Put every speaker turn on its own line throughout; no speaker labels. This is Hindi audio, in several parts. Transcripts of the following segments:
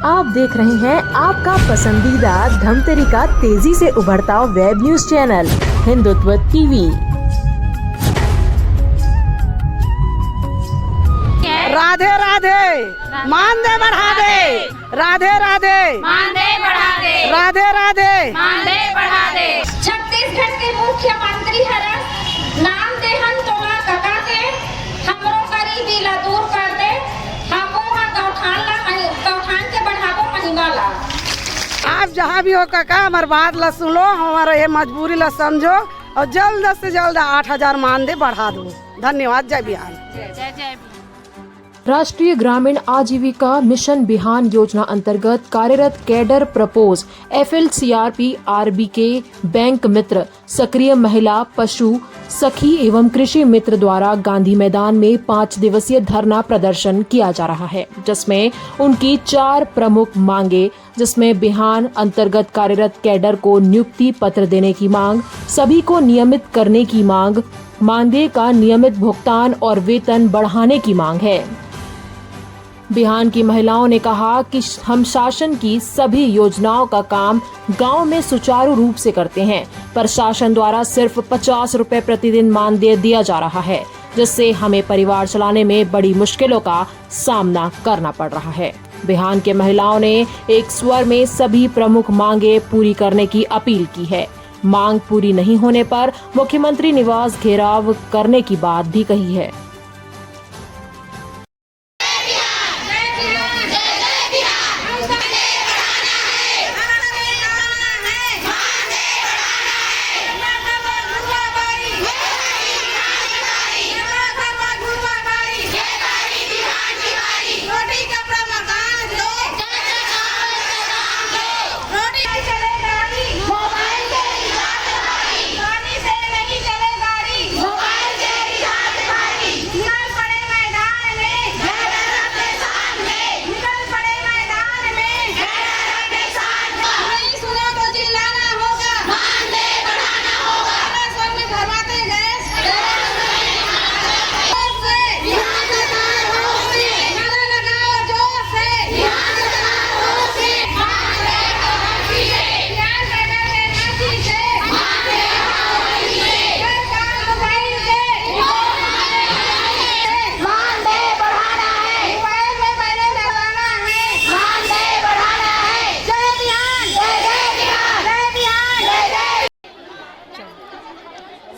आप देख रहे हैं आपका पसंदीदा धमतरी का तेजी से उभरता web news channel Hindutva TV.
Radhe Radhe मान दे बढ़ा दे, राधे राधे
मान दे बढ़ा दे,
राधे राधे
मान दे बढ़ा दे। छत्तीसगढ़ के मुख्यमंत्री हरन नाम देहन तोला कका के हमरो गरीबी ला दूर कर दे, हमको गौठान के बढ़ावो महिमा ला।
आप जहाँ भी हो काका हमार बात ला सुनो, हमारा ये मजबूरी ला समझो और जल्द से जल्द 8,000 मान दे बढ़ा दो। धन्यवाद। जय बिहार।
जय जय।
राष्ट्रीय ग्रामीण आजीविका मिशन बिहान योजना अंतर्गत कार्यरत cadre propose FLCRP RBK bank मित्र सक्रिय महिला पशु सखी एवं कृषि मित्र द्वारा गांधी मैदान में 5 दिवसीय धरना प्रदर्शन किया जा रहा है, जिसमें उनकी 4 प्रमुख मांगे, जिसमें बिहान अंतर्गत कार्यरत कैडर को नियुक्ति पत्र देने की मांग, सभी को नियमित करने की मांग, मानदेय का नियमित भुगतान और वेतन बढ़ाने की मांग है। बिहान की महिलाओं ने कहा कि हम शासन की सभी योजनाओं का काम गांव में सुचारू रूप से करते हैं, पर शासन द्वारा सिर्फ 50 रुपए प्रतिदिन मानदेय दिया जा रहा है, जिससे हमें परिवार चलाने में बड़ी मुश्किलों का सामना करना पड़ रहा है। बिहान के महिलाओं ने एक स्वर में सभी प्रमुख मांगे पूरी करने की अपील की है। मांग पूरी नहीं होने पर मुख्यमंत्री निवास घेराव करने की बात भी कही है।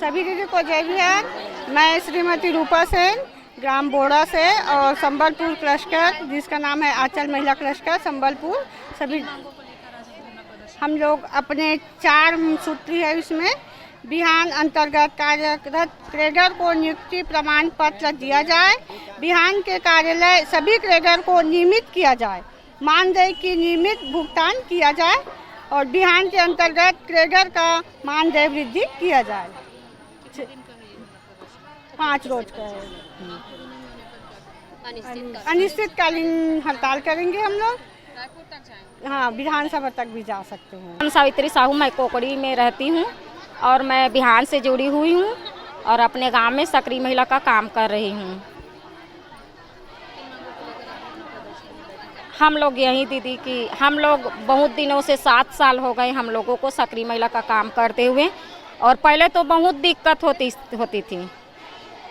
सभी दीदी को जय बिहार। मैं श्रीमती रूपा सेन ग्राम बोड़ा से और संबलपुर क्लस्टर, जिसका नाम है आंचल महिला क्लस्टर संबलपुर, सभी हम लोग अपने 4 सूत्री है। इसमें बिहान अंतर्गत कार्यरत क्रेडर को नियुक्ति प्रमाण पत्र दिया जाए, बिहान के कार्यालय सभी क्रेडर को नियमित किया जाए, मानदेय की नियमित भुगतान किया जाए और बिहान के अंतर्गत क्रेडर का मानदेय वृद्धि किया जाए। 5 रोज का अनिश्चितकालीन हड़ताल करेंगे हम लोग। हाँ, विधानसभा तक भी जा सकते हैं।
हम सावित्री साहू, मैं कोकड़ी में रहती हूँ और मैं बिहान से जुड़ी हुई हूँ और अपने गांव में सक्रिय महिला का काम कर रही हूँ। हम लोग यही दीदी की हम लोग बहुत दिनों से 7 साल हो गए हम लोगों को सक्रिय महिला का काम करते हुए, और पहले तो बहुत दिक्कत होती थी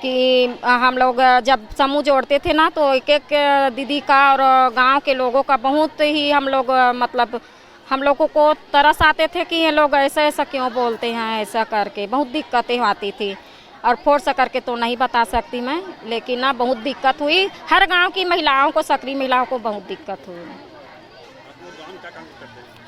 कि हम लोग जब समूह जोड़ते थे ना, तो एक एक दीदी का और गांव के लोगों का बहुत ही हम लोग मतलब हम लोगों को तरस आते थे कि ये लोग ऐसा ऐसा क्यों बोलते हैं, ऐसा करके बहुत दिक्कतें आती थी। और फोर्स करके तो नहीं बता सकती मैं, लेकिन ना बहुत दिक्कत हुई। हर गांव की महिलाओं को, सक्रिय महिलाओं को बहुत दिक्कत हुई।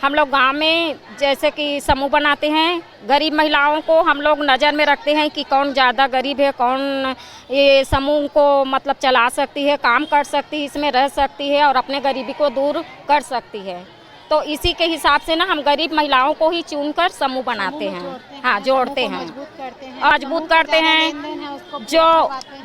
हम लोग गांव में जैसे कि समूह बनाते हैं, गरीब महिलाओं को हम लोग नज़र में रखते हैं कि कौन ज़्यादा गरीब है, कौन ये समूह को मतलब चला सकती है, काम कर सकती है, इसमें रह सकती है और अपने गरीबी को दूर कर सकती है। तो इसी के हिसाब से ना हम गरीब महिलाओं को ही चुनकर समूह बनाते हैं। हाँ, जोड़ते हैं, मजबूत करते हैं।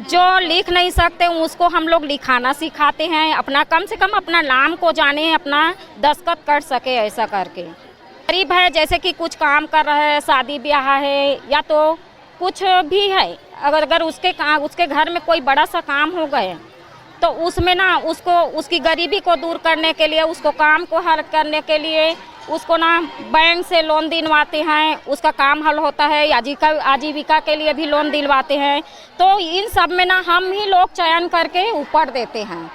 जो लिख नहीं सकते उसको हम लोग लिखाना सिखाते हैं, अपना कम से कम अपना नाम को जाने, अपना दस्तखत कर सके, ऐसा करके। गरीब है जैसे कि कुछ काम कर रहे हैं, शादी ब्याह है या तो कुछ भी है, अगर उसके घर में कोई बड़ा सा काम हो गए तो उसमें ना उसको उसकी गरीबी को दूर करने के लिए, उसको काम को हल करने के लिए उसको ना बैंक से लोन दिलवाते हैं, उसका काम हल होता है। आजीविका के लिए भी लोन दिलवाते हैं। तो इन सब में ना हम ही लोग चयन करके ऊपर देते हैं।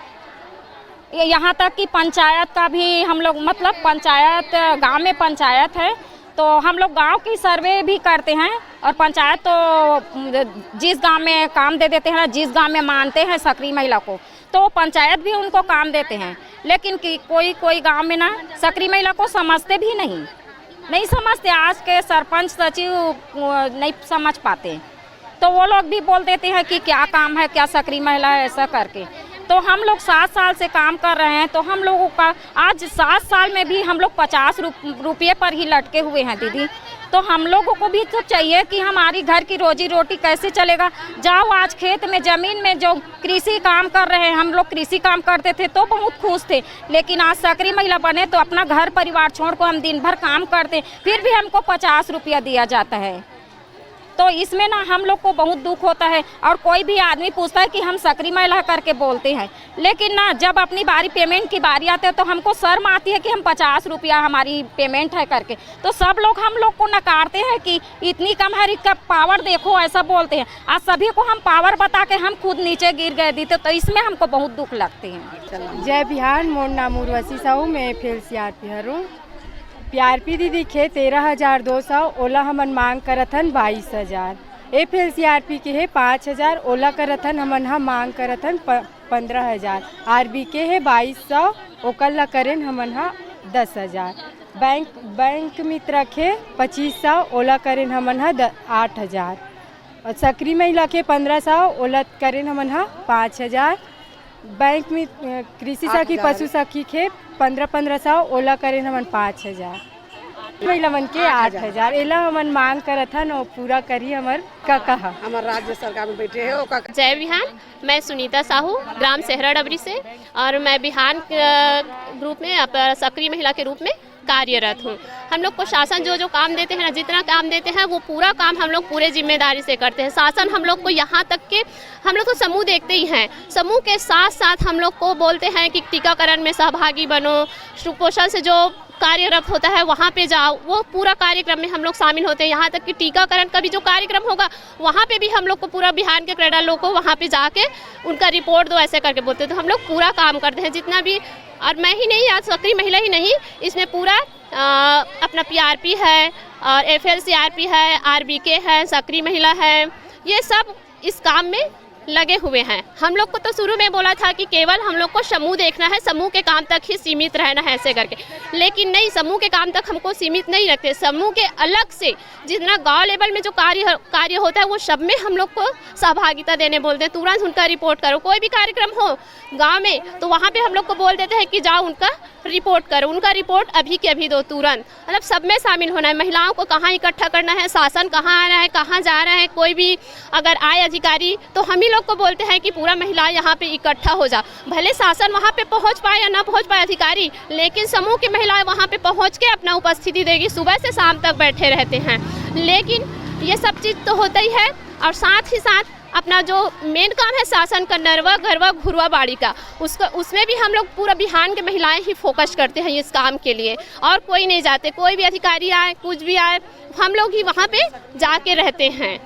यहाँ तक कि पंचायत का भी हम लोग, मतलब पंचायत, गांव में पंचायत है तो हम लोग गांव की सर्वे भी करते हैं और पंचायत तो जिस गांव में काम दे देते हैं, जिस गांव में मानते हैं सक्रिय महिला को, तो पंचायत भी उनको काम देते हैं। लेकिन कि कोई गांव में ना सक्रिय महिला को समझते भी नहीं समझते। आज के सरपंच सचिव नहीं समझ पाते, तो वो लोग भी बोल देते हैं कि क्या काम है, क्या सक्रिय महिला है, ऐसा करके। तो हम लोग 7 साल से काम कर रहे हैं, तो हम लोगों का आज 7 साल में भी हम लोग 50 रुपये पर ही लटके हुए हैं दीदी। तो हम लोगों को भी तो चाहिए कि हमारी घर की रोजी रोटी कैसे चलेगा। जाओ आज खेत में, ज़मीन में जो कृषि काम कर रहे हैं, हम लोग कृषि काम करते थे तो बहुत खुश थे, लेकिन आज सक्रिय महिला बने तो अपना घर परिवार छोड़ को हम दिन भर काम करते, फिर भी हमको 50 रुपया दिया जाता है। तो इसमें ना हम लोग को बहुत दुख होता है। और कोई भी आदमी पूछता है कि हम सक्रिय महिला करके बोलते हैं, लेकिन ना जब अपनी बारी पेमेंट की बारी आती है तो हमको शर्म आती है कि हम 50 रुपया हमारी पेमेंट है करके। तो सब लोग हम लोग को नकारते हैं कि इतनी कम है, इसका पावर देखो, ऐसा बोलते हैं। आज सभी को हम पावर बता के हम खुद नीचे गिर गए दी, तो इसमें हमको बहुत दुख लगते हैं।
जय बिहान, मोर नाम उर्वशी साहू, मैं फिर सीआरपी हूँ। PRP दीदी खे 13,200, ओला हमन मांग करत हन 22,000। FLCRP के है 5,000, ओला करत हन हमन हा मांग करत हन 15,000। RB के है 2200, ओकल ला करेन हमन हा 10,000। बैंक मित्र के 2500, ओला करेन हमन हा 8,000। और सक्रिय महिला के 1500, ओला करेन हमन हा 5,000। बैंक में कृषि सखी पशु सखी के 1500, ओला करेन हमन 5,000। महिला मन के 8,000। एला हमन मांग करत हन और पूरा करी हमर का कहा
हमारे राज्य सरकार में बैठे हो।
जय बिहान, मैं सुनीता साहू, ग्राम सेहरा डबरी से, और मैं बिहान ग्रुप में सक्रिय महिला के रूप में कार्यरत हूँ। हम लोग को शासन जो काम देते हैं ना, जितना काम देते हैं वो पूरा काम हम लोग पूरे जिम्मेदारी से करते हैं। शासन हम लोग को यहाँ तक के हम लोग तो समूह देखते ही हैं, समूह के साथ साथ हम लोग को बोलते हैं कि टीकाकरण में सहभागी बनो, सुपोषण से जो कार्यरत होता है वहाँ पे जाओ, वो पूरा कार्यक्रम में हम लोग शामिल होते हैं। यहाँ तक कि टीकाकरण का भी जो कार्यक्रम होगा वहाँ पे भी हम लोग को पूरा बिहान के क्रेडा लोग को वहाँ पे जाके उनका रिपोर्ट दो, ऐसे करके बोलते हैं। तो हम लोग पूरा काम करते हैं जितना भी। और मैं ही नहीं, आज सक्रिय महिला ही नहीं, इसमें पूरा अपना PRP है और FLCRP है, RBK है, सक्रिय महिला है, ये सब इस काम में लगे हुए हैं। हम लोग को तो शुरू में बोला था कि केवल हम लोग को समूह देखना है, समूह के काम तक ही सीमित रहना है, ऐसे करके। लेकिन नहीं, समूह के काम तक हमको सीमित नहीं रखते। समूह के अलग से जितना गांव लेवल में जो कार्य होता है वो सब में हम लोग को सहभागिता देने बोलते हैं। तुरंत उनका रिपोर्ट करो, कोई भी कार्यक्रम हो गाँव में तो वहाँ पर हम लोग को बोल देते हैं कि जाओ उनका रिपोर्ट करो, उनका रिपोर्ट अभी के अभी दो, तुरंत। मतलब सब में शामिल होना है। महिलाओं को कहाँ इकट्ठा करना है, शासन कहाँ आ रहा है, कहाँ जा रहा है, कोई भी अगर आए अधिकारी तो हम ही लोग को बोलते हैं कि पूरा महिला यहाँ पे इकट्ठा हो जा। भले शासन वहाँ पे पहुँच पाए या ना पहुँच पाए अधिकारी, लेकिन समूह की महिलाएं वहाँ पे पहुँच के अपना उपस्थिति देगी। सुबह से शाम तक बैठे रहते हैं, लेकिन ये सब चीज़ तो होता ही है। और साथ ही साथ अपना जो मेन काम है शासन का, नरवा गरवा घुरवा बाड़ी का, उसमें भी हम लोग पूरा बिहान के महिलाएं ही फोकस करते हैं इस काम के लिए। और कोई नहीं जाते, कोई भी अधिकारी आए, कुछ भी आए, हम लोग ही वहाँ पे जाके रहते हैं।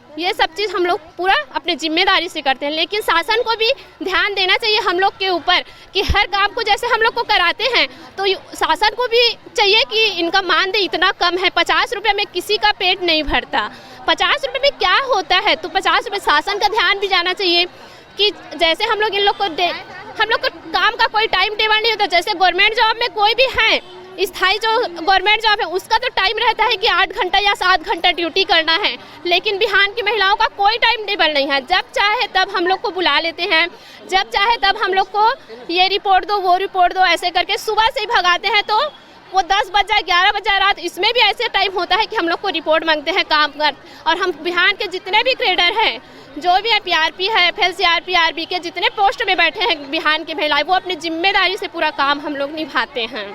ये सब चीज़ हम लोग पूरा अपने जिम्मेदारी से करते हैं। लेकिन शासन को भी ध्यान देना चाहिए हम लोग के ऊपर कि हर काम को जैसे हम लोग को कराते हैं तो शासन को भी चाहिए कि इनका मानदेय इतना कम है। 50 रुपये में किसी का पेट नहीं भरता। 50 रुपये में क्या होता है, तो 50 रुपये शासन का ध्यान भी जाना चाहिए कि जैसे हम लोग इन लोग को काम का कोई टाइम टेबल नहीं होता। जैसे गवर्नमेंट जॉब में कोई भी है, स्थायी जो गवर्नमेंट जॉब है उसका तो टाइम रहता है कि 8 घंटा या 7 घंटा ड्यूटी करना है, लेकिन बिहान की महिलाओं का कोई टाइम टेबल नहीं है। जब चाहे तब हम लोग को बुला लेते हैं, जब चाहे तब हम लोग को ये रिपोर्ट दो, वो रिपोर्ट दो, ऐसे करके सुबह से ही भगाते हैं। तो वो 10 बज जाए, 11 बज जाए रात, इसमें भी ऐसे टाइम होता है कि हम लोग को रिपोर्ट मांगते हैं काम कर। और हम बिहान के जितने भी क्रेडर हैं, जो भी है PRP है, FLCRP, RBK, जितने पोस्ट में बैठे हैं बिहान की महिलाएं, वो अपनी जिम्मेदारी से पूरा काम हम लोग निभाते हैं।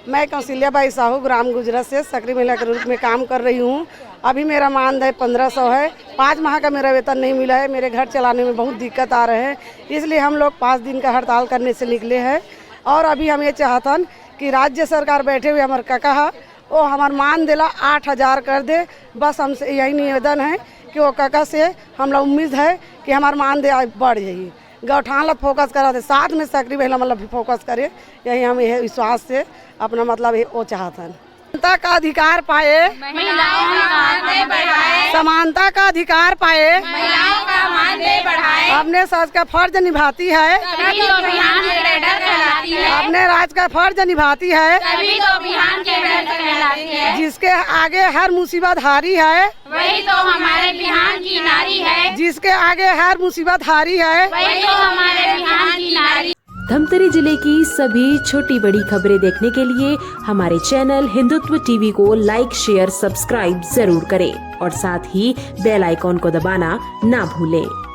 मैं कौशल्या बाई साहू, ग्राम गुजरा से सक्रिय महिला के रूप में काम कर रही हूँ।
अभी मेरा मानदेय 1500 है। 5 माह का मेरा वेतन नहीं मिला है। मेरे घर चलाने में बहुत दिक्कत आ रहे हैं, इसलिए हम लोग 5 दिन का हड़ताल करने से निकले हैं। और अभी हम ये चाहतन कि राज्य सरकार बैठे हुए हमारे काका है वो हमार मानदेय 8000 कर दे। बस हमसे यही निवेदन है कि वो काका से हम लोग उम्मीद है कि हमार मानदेय बढ़ जाइए। गौठान ला फोकस करा थे, साथ में सक्रिय महिला मतलब भी फोकस करे, यही हम यह विश्वास से अपना मतलब वो चाहतन। समानता का अधिकार पाए,
महिलाओं का मानदेय बढ़ाए,
समानता का अधिकार पाए,
महिलाओं का मानदेय बढ़ाए,
अपने सच का फर्ज निभाती है,
तभी तो बिहान कैडर कहलाती है,
अपने राज का फर्ज निभाती है,
तभी तो बिहान कैडर कहलाती है,
जिसके आगे हर मुसीबत हारी है,
वही तो हमारे बिहान की नारी है,
जिसके आगे हर मुसीबत हारी है,
वही तो हमारे बिहान की नारी।
धमतरी जिले की सभी छोटी बड़ी खबरें देखने के लिए हमारे चैनल हिंदुत्व टीवी को लाइक, शेयर, सब्सक्राइब जरूर करें और साथ ही बेल आइकॉन को दबाना ना भूलें।